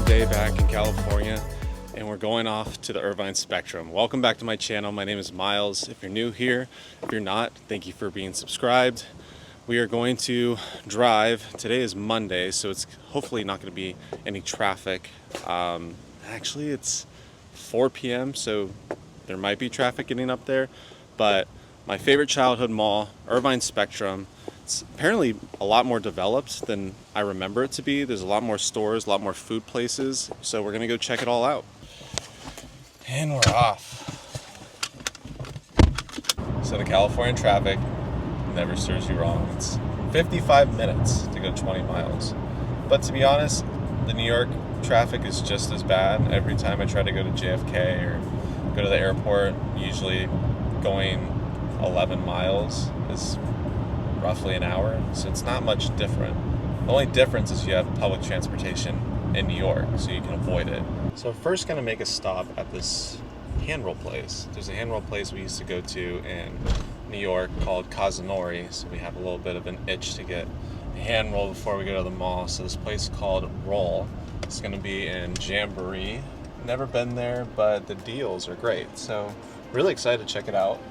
day back in California, and we're going off to the Irvine Spectrum. Welcome back to my channel. My name is Miles. If you're new here, if you're not, thank you for being subscribed. We are going to drive. Today is Monday, so it's hopefully not going to be any traffic. Actually, it's 4 p.m., so there might be traffic getting up there, but my favorite childhood mall, Irvine Spectrum, it's apparently a lot more developed than I remember it to be. There's a lot more stores, a lot more food places, so we're gonna go check it all out. And we're off. So the California traffic never serves you wrong. It's 55 minutes to go 20 miles. But to be honest, the New York traffic is just as bad. Every time I try to go to JFK or go to the airport, usually going 11 miles is roughly an hour, so it's not much different. The only difference is you have public transportation in New York, so you can avoid it. So first gonna make a stop at this hand roll place. There's a hand roll place we used to go to in New York called Kazunori, so we have a little bit of an itch to get a hand roll before we go to the mall. So this place is called Roll. It's gonna be in Jamboree. Never been there, but the deals are great. So really excited to check it out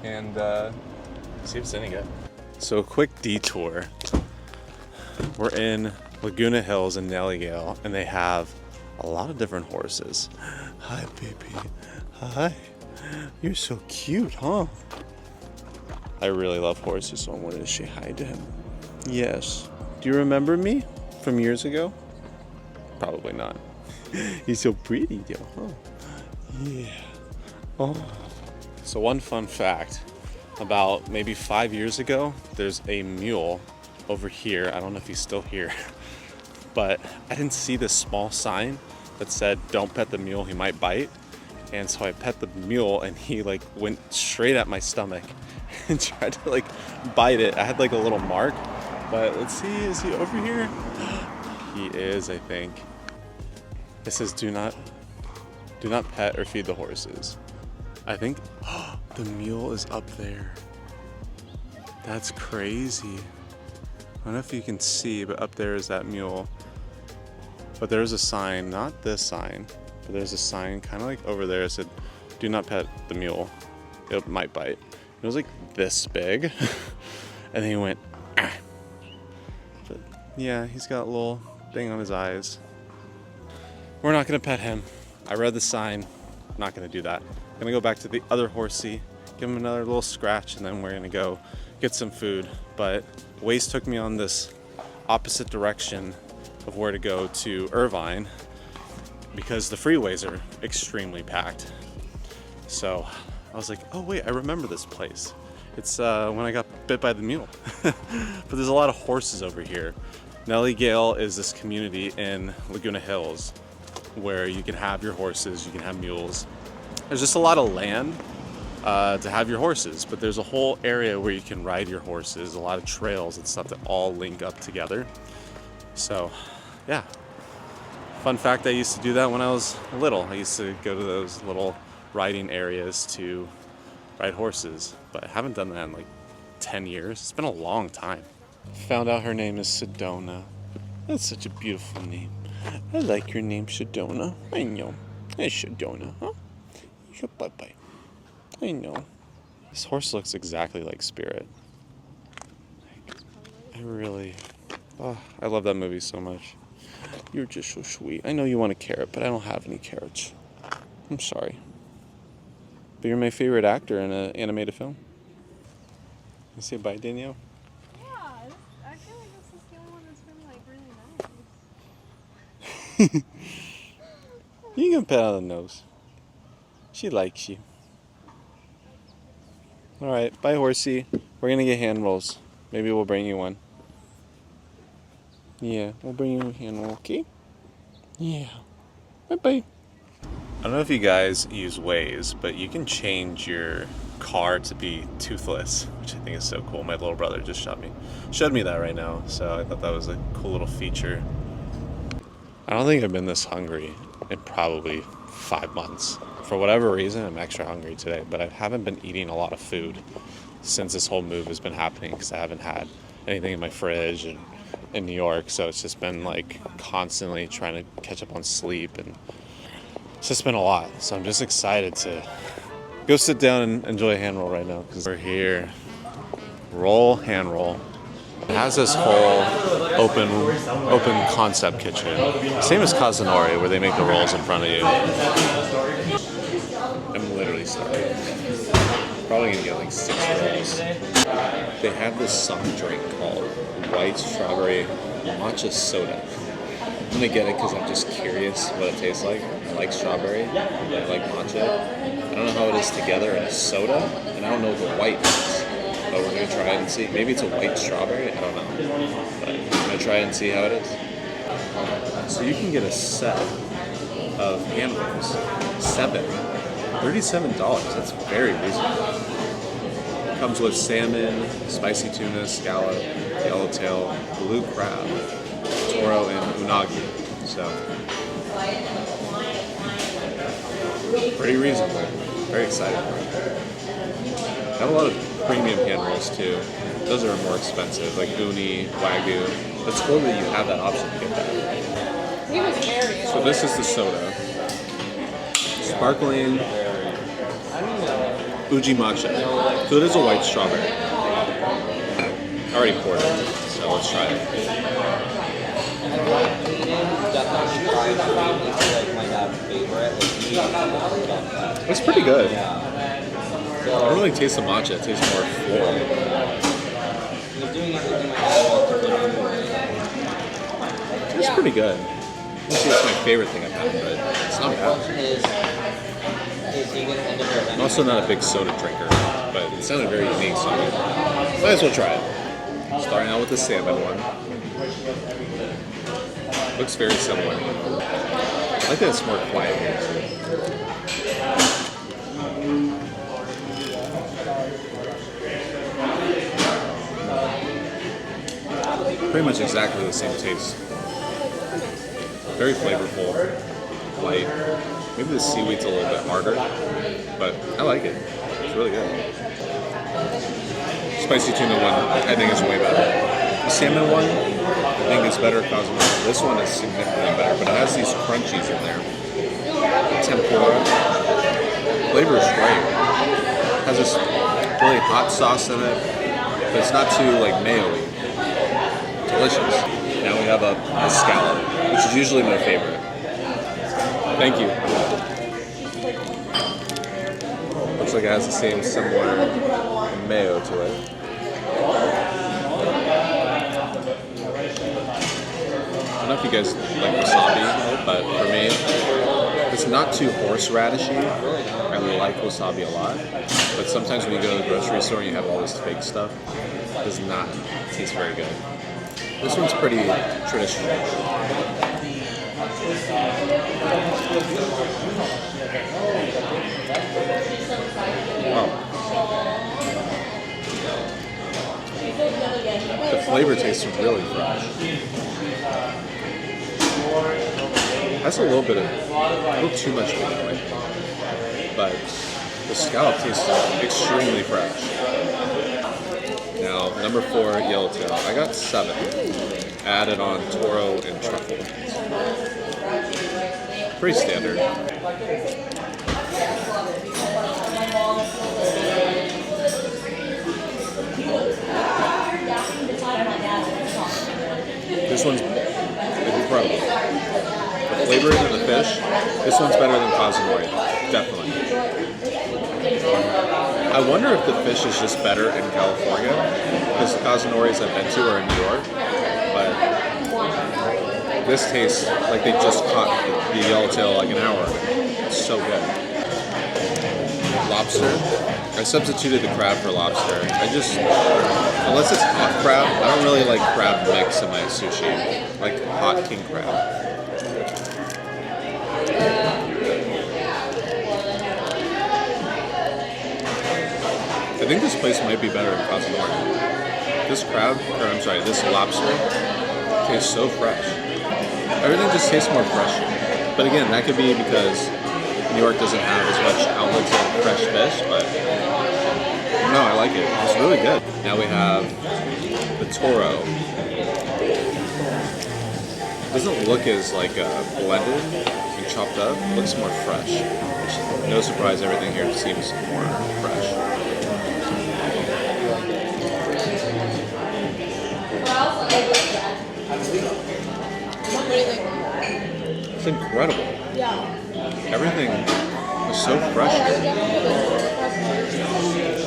and see if it's any good. So a quick detour. We're in Laguna Hills in Nelligale, and they have a lot of different horses. Hi, baby. Hi. You're so cute, huh? I really love horses, so I wanted to say hi to him. Yes. Do you remember me from years ago? Probably not. You're so pretty, though, huh? Yeah. Oh. So one fun fact. About maybe 5 years ago, there's a mule over here. I don't know if he's still here, but I didn't see this small sign that said, "Don't pet the mule, he might bite." And so I pet the mule, and he like went straight at my stomach and tried to like bite it. I had like a little mark, but let's see, is he over here? He is, I think. It says, do not pet or feed the horses. I think the mule is up there. That's crazy. I don't know if you can see, but up there is that mule. But there's a sign, not this sign, but there's a sign kind of like over there. It said, do not pet the mule. It might bite. It was like this big. And then he went, ah. But yeah, he's got a little thing on his eyes. We're not gonna pet him. I read the sign, not gonna do that. Gonna go back to the other horsey, give him another little scratch, and then we're gonna go get some food. But Waze took me on this opposite direction of where to go to Irvine because the freeways are extremely packed. So I was like, oh wait, I remember this place. It's when I got bit by the mule. But there's a lot of horses over here. Nelligale is this community in Laguna Hills where you can have your horses, you can have mules. There's just a lot of land to have your horses, but there's a whole area where you can ride your horses, a lot of trails and stuff that all link up together. So, yeah. Fun fact, I used to do that when I was little. I used to go to those little riding areas to ride horses, but I haven't done that in like 10 years. It's been a long time. Found out her name is Sedona. That's such a beautiful name. I like your name, Sedona. I know. Hey, Sedona, huh? Bye-bye. I know. This horse looks exactly like Spirit. I love that movie so much. You're just so sweet. I know you want a carrot, but I don't have any carrots. I'm sorry. But you're my favorite actor in an animated film. You say bye, Danielle? Yeah, I feel like this is the only one that's been like really nice. You can pet on the nose. She likes you. Alright, bye horsey. We're gonna get hand rolls. Maybe we'll bring you one. Yeah, we'll bring you a hand roll, okay? Yeah. Bye-bye. I don't know if you guys use Waze, but you can change your car to be toothless, which I think is so cool. My little brother just showed me that right now, so I thought that was a cool little feature. I don't think I've been this hungry in probably 5 months. For whatever reason, I'm extra hungry today, but I haven't been eating a lot of food since this whole move has been happening because I haven't had anything in my fridge and in New York, so it's just been like constantly trying to catch up on sleep, and it's just been a lot. So I'm just excited to go sit down and enjoy a hand roll right now because we're here. Roll, hand roll. It has this whole open concept kitchen, same as Kazunori, where they make the rolls in front of you. I'm literally starving. Probably gonna get like 6 rolls. They have this soft drink called white strawberry matcha soda. I'm gonna get it because I'm just curious what it tastes like. I like strawberry, I like matcha. I don't know how it is together in a soda, and I don't know what the white is. But we're gonna try it and see. Maybe it's a white strawberry, I don't know. But I'm gonna try it and see how it is. So you can get a set of hand rolls, $37. That's very reasonable. Comes with salmon, spicy tuna, scallop, yellowtail, blue crab, toro, and unagi. So, pretty reasonable. Very excited. Have a lot of premium hand rolls too. Those are more expensive, like uni, wagyu. It's cool that you have that option to get that. He was very So this is the soda. Sparkling Uji matcha. So it is a white strawberry. I already poured it, so let's try it. It's pretty good. I don't really taste the matcha, it tastes more floral. It's pretty good. I wouldn't say it's my favorite thing I've had, but it's not bad. I'm also not a big soda drinker, but it sounded very unique, so might as well try it. Starting out with the salmon one. Looks very similar. I like that it's more quiet here too. Pretty much exactly the same taste. Very flavorful, light. Maybe the seaweed's a little bit harder, but I like it. It's really good. Spicy tuna one, I think is way better. The salmon one, I think is better because this one is significantly better, but it has these crunchies in there. Tempura. Flavor is great. It has this really hot sauce in it, but it's not too like mayo-y. Delicious. Now we have a scallop, which is usually my favorite. Thank you. Looks like it has the same similar mayo to it. I don't know if you guys like wasabi, but for me, it's not too horseradishy. I like wasabi a lot, but sometimes when you go to the grocery store and you have all this fake stuff, it does not taste very good. This one's pretty traditional. Wow. The flavor tastes really fresh. That's a little too much to me, but the scallop tastes extremely fresh. Now, number 4, yellowtail. I got 7. Added on toro and truffle. Pretty standard. This one's incredible. The flavor of the fish, this one's better than Kazunori. Definitely. I wonder if the fish is just better in California, because the Kazunoris I've been to are in New York, but this tastes like they just caught the yellowtail like an hour ago. It's so good. Lobster. I substituted the crab for lobster. Unless it's hot crab, I don't really like crab mix in my sushi. I like hot king crab. I think this place might be better in Kazunori. This lobster tastes so fresh. Everything just tastes more fresh. But again, that could be because New York doesn't have as much outlets of fresh fish, but no, I like it. It's really good. Now we have the toro. doesn't look as like blended and chopped up. It looks more fresh. Which, no surprise, everything here seems more fresh. It's incredible. Everything is so fresh here.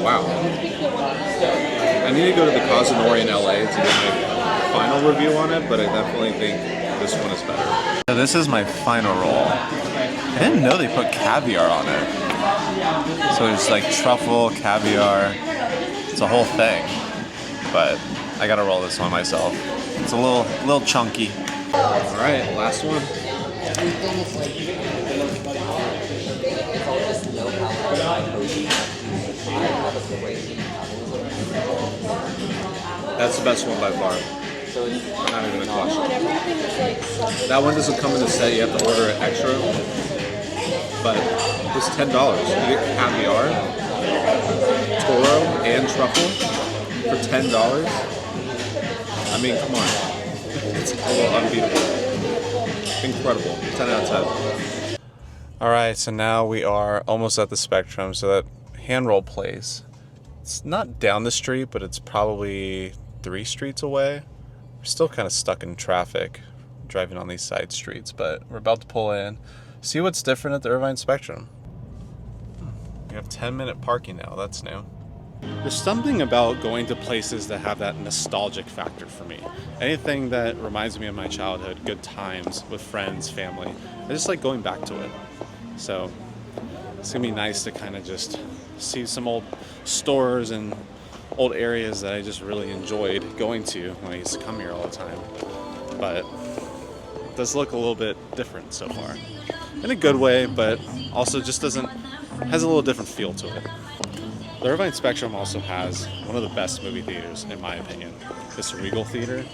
Wow. I need to go to the Cosnori in LA to get my final review on it, but I definitely think this one is better. So this is my final roll. I didn't know they put caviar on it. So there's like truffle, caviar. It's a whole thing. But I gotta roll this one myself. It's a little chunky. All right, last one. That's the best one by far. Not even a question. That one doesn't come in the set. You have to order it extra. But it's $10. You get caviar, toro, and truffle for $10. I mean, come on. It's unbeatable. Incredible. 10 out of 10. All right, so now we are almost at the Spectrum. So that hand roll place, it's not down the street, but it's probably 3 streets away. We're still kind of stuck in traffic driving on these side streets, but we're about to pull in, see what's different at the Irvine Spectrum. We have 10-minute parking now. That's new. There's something about going to places that have that nostalgic factor for me. Anything that reminds me of my childhood, good times with friends, family. I just like going back to it. So it's gonna be nice to kind of just see some old stores and old areas that I just really enjoyed going to when I used to come here all the time. But it does look a little bit different so far. In a good way, but also just has a little different feel to it. The Irvine Spectrum also has one of the best movie theaters, in my opinion. This Regal Theater.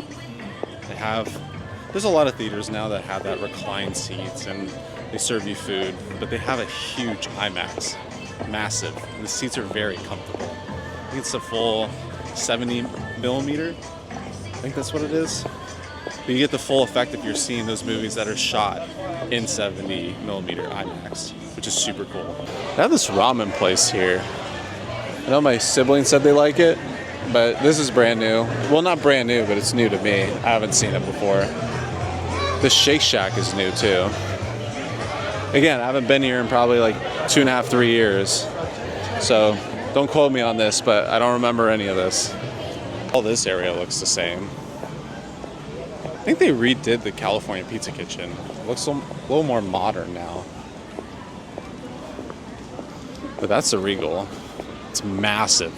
There's a lot of theaters now that have that reclined seats and they serve you food, but they have a huge IMAX, massive. And the seats are very comfortable. I think it's a full 70 millimeter. I think that's what it is. But you get the full effect if you're seeing those movies that are shot in 70 millimeter IMAX, which is super cool. I have this ramen place here. I know my siblings said they like it, but this is brand new. Well, not brand new, but it's new to me. I haven't seen it before. The Shake Shack is new too. Again, I haven't been here in probably like 2.5, 3 years. So don't quote me on this, but I don't remember any of this. All this area looks the same. I think they redid the California Pizza Kitchen. It looks a little more modern now. But that's a Regal. It's massive.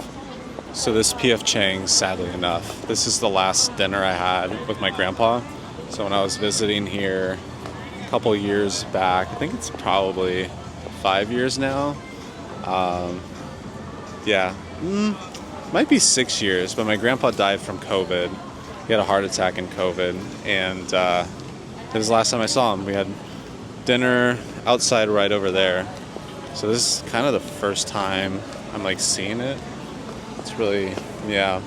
So this P.F. Chang's, sadly enough, this is the last dinner I had with my grandpa. So when I was visiting here a couple years back, I think it's probably 5 years now. Might be 6 years, but my grandpa died from COVID. He had a heart attack in COVID, and that was the last time I saw him. We had dinner outside right over there. So this is kind of the first time I'm like seeing it. It's really, yeah.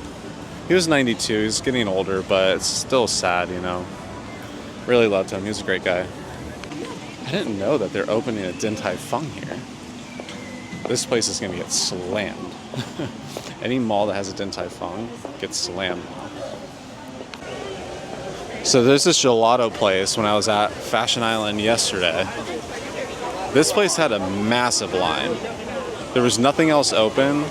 He was 92, he's getting older, but it's still sad, you know. Really loved him, he was a great guy. I didn't know that they're opening a Din Tai Fung here. This place is gonna get slammed. Any mall that has a Din Tai Fung gets slammed now. So there's this gelato place when I was at Fashion Island yesterday. This place had a massive line. There was nothing else open.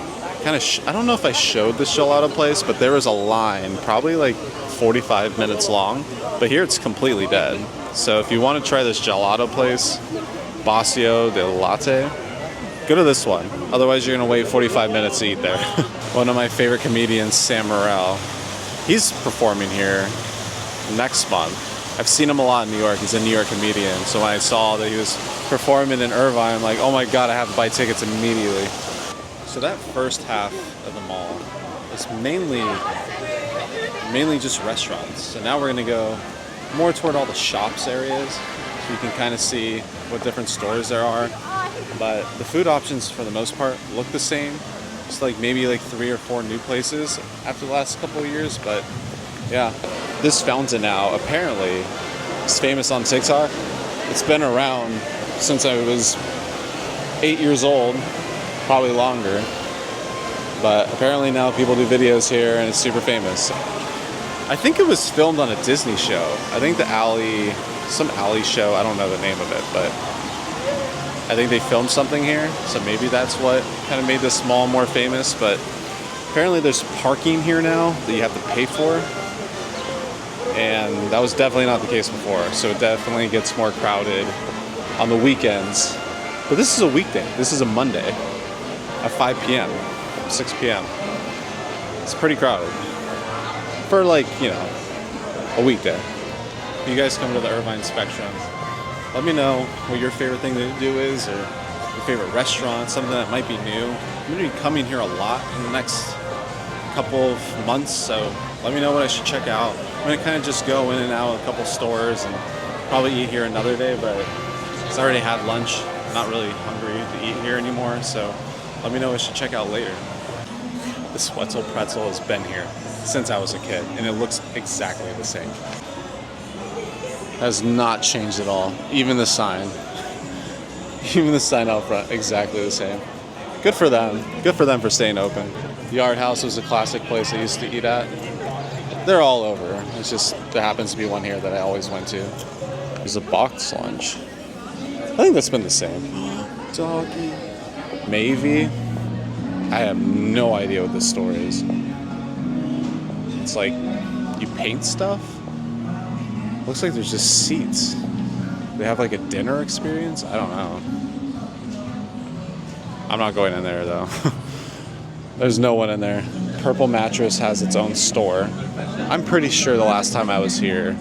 I don't know if I showed this gelato place, but there was a line, probably like 45 minutes long. But here it's completely dead. So if you want to try this gelato place, Bacio de Latte, go to this one. Otherwise, you're gonna wait 45 minutes to eat there. One of my favorite comedians, Sam Morril, he's performing here next month. I've seen him a lot in New York. He's a New York comedian. So when I saw that he was performing in Irvine, I'm like, oh my God, I have to buy tickets immediately. So that first half of the mall is mainly just restaurants. So now we're gonna go more toward all the shops areas. So you can kind of see what different stores there are. But the food options for the most part look the same. It's like maybe like 3 or 4 new places after the last couple of years, but yeah. This fountain now apparently It's famous on TikTok. It's been around since I was 8 years old, probably longer. But apparently now people do videos here and it's super famous. I think it was filmed on a Disney show. I think some alley show, I don't know the name of it, but I think they filmed something here. So maybe that's what kind of made this mall more famous. But apparently there's parking here now that you have to pay for. And that was definitely not the case before. So it definitely gets more crowded on the weekends. But this is a weekday. This is a Monday at 5 p.m., 6 p.m. It's pretty crowded for like, you know, a weekday. If you guys come to the Irvine Spectrum, let me know what your favorite thing to do is, or your favorite restaurant, something that might be new. I'm going to be coming here a lot in the next couple of months, so let me know what I should check out. I'm going to kind of just go in and out of a couple stores and probably eat here another day, but I already had lunch. I'm not really hungry to eat here anymore, so let me know what I should check out later. This Wetzel pretzel has been here since I was a kid, and it looks exactly the same. Has not changed at all. Even the sign. Even the sign out front, exactly the same. Good for them. Good for them for staying open. Yard House was a classic place I used to eat at. They're all over. It's just, there happens to be one here that I always went to. There's a box lunch. I think that's been the same. Doggy. Maybe. I have no idea what this store is. It's like, you paint stuff? Looks like there's just seats. They have like a dinner experience? I don't know. I'm not going in there though. There's no one in there. Purple Mattress has its own store. I'm pretty sure the last time I was here,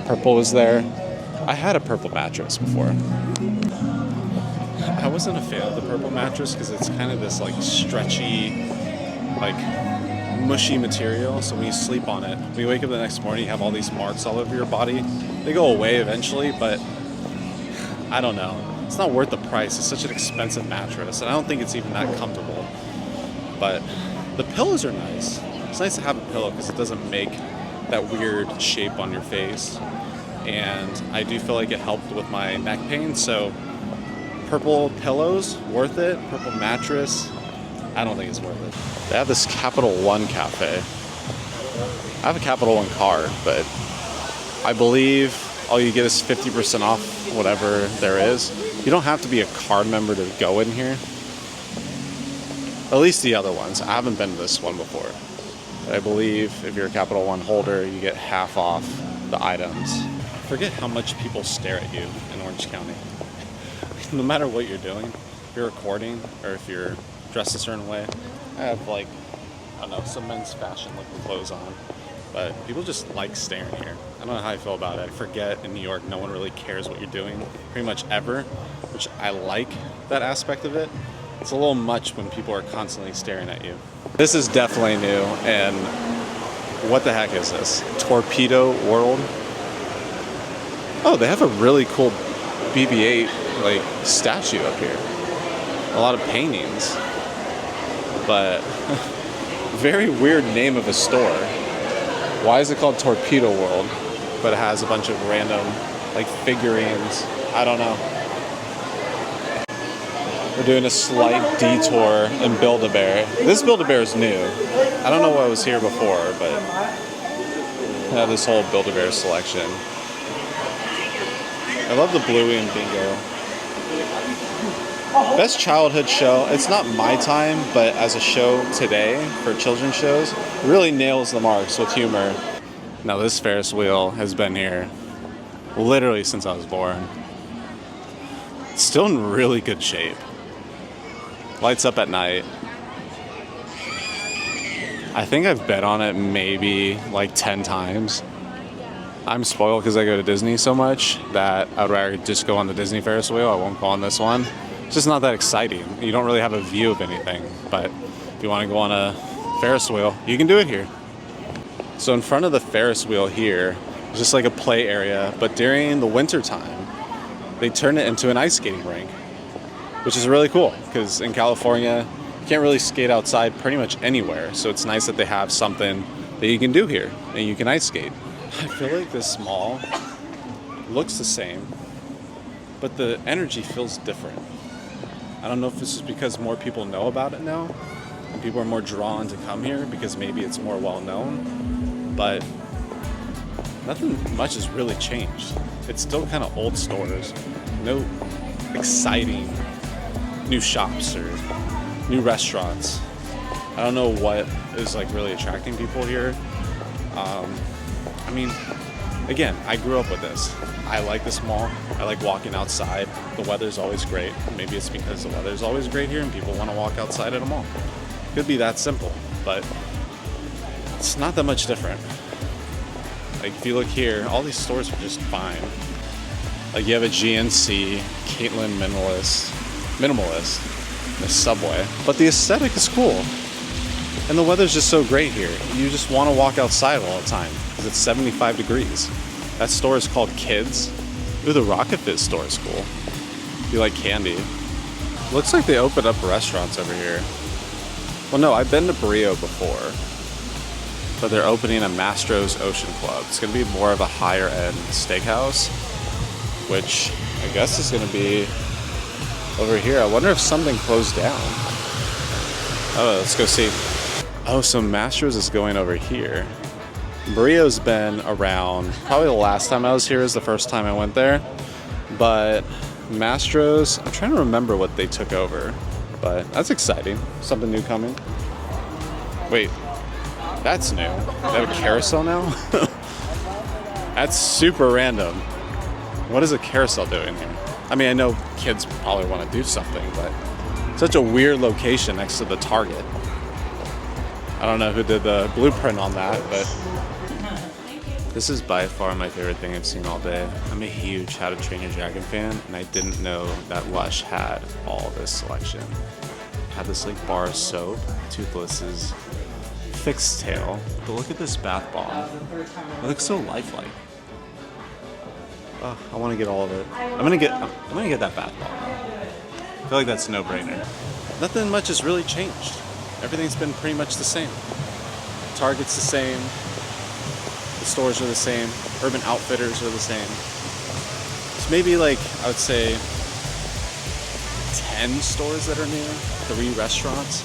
Purple was there. I had a Purple Mattress before. I wasn't a fan of the Purple Mattress because it's kind of this like stretchy, like mushy material. So when you sleep on it, when you wake up the next morning, you have all these marks all over your body. They go away eventually, but I don't know. It's not worth the price. It's such an expensive mattress, and I don't think it's even that comfortable. But the pillows are nice. It's nice to have a pillow because it doesn't make that weird shape on your face. And I do feel like it helped with my neck pain. So Purple pillows, worth it. Purple mattress, I don't think it's worth it. They have this Capital One cafe. I have a Capital One card, but I believe all you get is 50% off whatever there is. You don't have to be a card member to go in here. At least the other ones. I haven't been to this one before. But I believe if you're a Capital One holder, you get half off the items. I forget how much people stare at you in Orange County. No matter what you're doing, if you're recording or if you're dressed a certain way. I have like, I don't know, some men's fashion looking clothes on. But people just like staring here. I don't know how I feel about it. I forget in New York, no one really cares what you're doing pretty much ever, which I like that aspect of it. It's a little much when people are constantly staring at you. This is definitely new, and what the heck is this? Torpedo World? Oh, they have a really cool BB-8 like statue up here. A lot of paintings, but very weird name of a store. Why is it called Torpedo World, but it has a bunch of random like figurines? I don't know. We're doing a slight detour in Build-A-Bear. This Build-A-Bear is new. I don't know what was here before, but I have this whole Build-A-Bear selection. I love the Bluey and Bingo. Best childhood show. It's not my time, but as a show today for children's shows, it really nails the marks with humor. Now this Ferris wheel has been here literally since I was born. It's still in really good shape. Lights up at night. I think I've bet on it maybe like 10 times. I'm spoiled because I go to Disney so much that I'd rather just go on the Disney Ferris wheel. I won't go on this one. It's just not that exciting. You don't really have a view of anything. But if you want to go on a Ferris wheel, you can do it here. So in front of the Ferris wheel here, it's just like a play area. But during the winter time, they turn it into an ice skating rink, which is really cool because in California, you can't really skate outside pretty much anywhere. So it's nice that they have something that you can do here and you can ice skate. I feel like this mall looks the same, but the energy feels different. I don't know if this is because more people know about it now and people are more drawn to come here because maybe it's more well known, but nothing much has really changed. It's still kind of old stores, no exciting new shops or new restaurants. I don't know what is like really attracting people here. I mean, again, I grew up with this. I like this mall. I like walking outside. The weather's always great. Maybe it's because the weather's always great here and people want to walk outside at a mall. Could be that simple, but it's not that much different. Like if you look here, all these stores are just fine. Like you have a GNC, Caitlin Minimalist, the Subway. But the aesthetic is cool. And the weather's just so great here. You just want to walk outside all the time because it's 75 degrees. That store is called Kids. Ooh, the Rocket Fizz store is cool. If you like candy. Looks like they opened up restaurants over here. Well, no, I've been to Brio before. But they're opening a Mastro's Ocean Club. It's going to be more of a higher end steakhouse, which I guess is going to be over here. I wonder if something closed down. Oh, let's go see. Oh, so Mastro's is going over here. Brio's been around, probably the last time I was here is the first time I went there. But Mastro's, I'm trying to remember what they took over. But that's exciting. Something new coming. Wait, that's new. They have a carousel now? That's super random. What is a carousel doing here? I mean, I know kids probably want to do something, but such a weird location next to the Target. I don't know who did the blueprint on that, but this is by far my favorite thing I've seen all day. I'm a huge How to Train Your Dragon fan, and I didn't know that Lush had all this selection. Had this like bar of soap, Toothless's fixed tail, but look at this bath bomb. It looks so lifelike. Oh, I want to get all of it. I'm gonna get that bath bomb. I feel like that's a no-brainer. Nothing much has really changed. Everything's been pretty much the same. Target's the same. The stores are the same. Urban Outfitters are the same. It's maybe like, I would say, 10 stores that are new, 3 restaurants.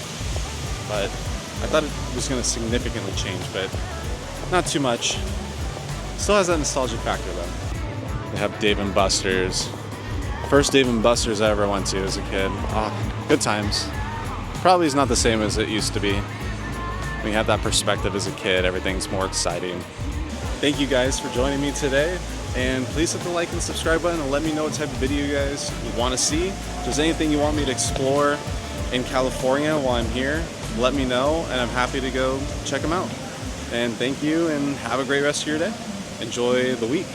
But I thought it was going to significantly change, but not too much. Still has that nostalgic factor though. They have Dave & Buster's. First Dave & Buster's I ever went to as a kid. Oh, good times. Probably is not the same as it used to be. When you have that perspective as a kid, everything's more exciting. Thank you guys for joining me today. And please hit the like and subscribe button and let me know what type of video you guys want to see. If there's anything you want me to explore in California while I'm here, let me know and I'm happy to go check them out. And thank you and have a great rest of your day. Enjoy the week.